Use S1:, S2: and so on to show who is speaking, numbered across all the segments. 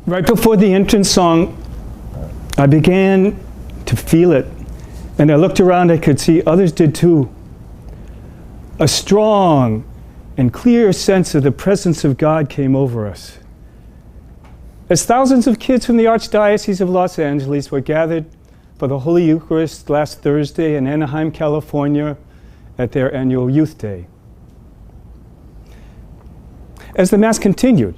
S1: Right before the entrance song, I began to feel it. And I looked around, I could see others did too. A strong and clear sense of the presence of God came over us. As thousands of kids from the Archdiocese of Los Angeles were gathered for the Holy Eucharist last Thursday in Anaheim, California, at their annual Youth Day. As the Mass continued,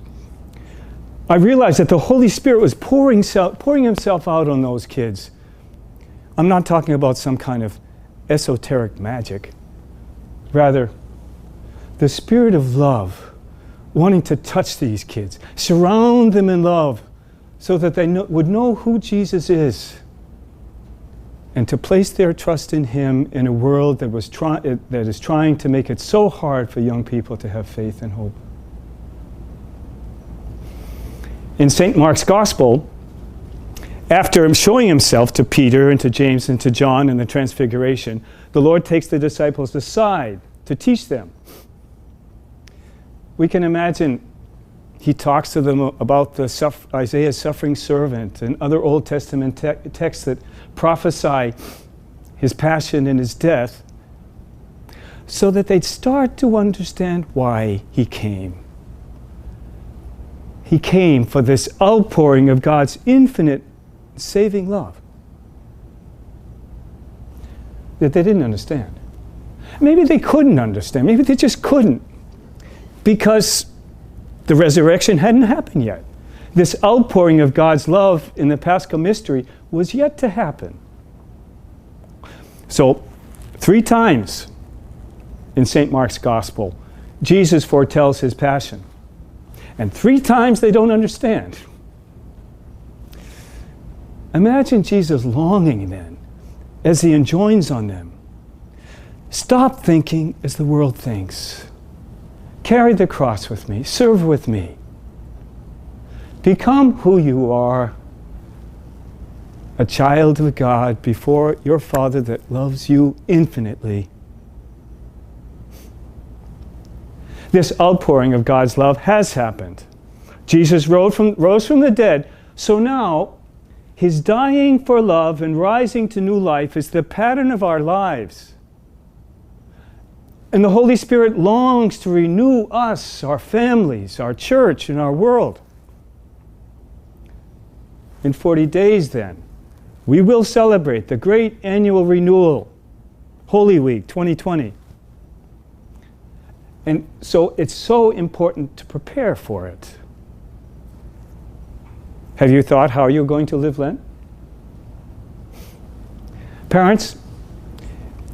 S1: I realized that the Holy Spirit was pouring himself out on those kids. I'm not talking about some kind of esoteric magic. Rather, the Spirit of love, wanting to touch these kids, surround them in love, so that they would know who Jesus is, and to place their trust in Him in a world that is trying to make it so hard for young people to have faith and hope. In St. Mark's Gospel, after showing Himself to Peter and to James and to John in the Transfiguration, the Lord takes the disciples aside to teach them. We can imagine He talks to them about Isaiah's suffering servant and other Old Testament texts that prophesy His passion and His death, so that they'd start to understand why He came. He came for this outpouring of God's infinite saving love that they didn't understand. Maybe they couldn't understand. Maybe they just couldn't, because the resurrection hadn't happened yet. This outpouring of God's love in the Paschal mystery was yet to happen. So, 3 times in St. Mark's Gospel, Jesus foretells His passion. And 3 times they don't understand. Imagine Jesus longing then, as He enjoins on them. Stop thinking as the world thinks. Carry the cross with me. Serve with me. Become who you are, a child of God before your Father that loves you infinitely. This outpouring of God's love has happened. Jesus rose from the dead, so now His dying for love and rising to new life is the pattern of our lives. And the Holy Spirit longs to renew us, our families, our church, and our world. In 40 days then, we will celebrate the great annual renewal, Holy Week 2020. And so it's so important to prepare for it. Have you thought how you're going to live Lent? Parents,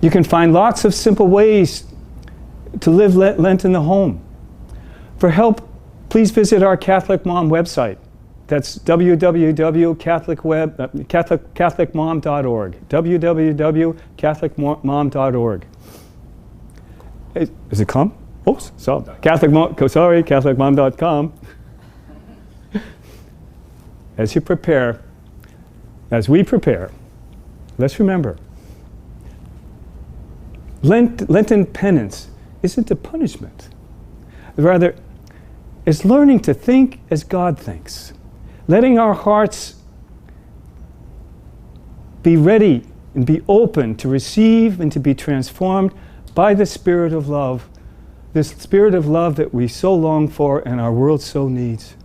S1: you can find lots of simple ways to live Lent in the home. For help, please visit our Catholic Mom website. That's www.catholicmom.org. www.catholicmom.org. Has it come? Oops, so CatholicMom.com. As we prepare, let's remember, Lenten penance isn't a punishment. Rather, it's learning to think as God thinks, letting our hearts be ready and be open to receive and to be transformed by the Spirit of love, this Spirit of love that we so long for and our world so needs.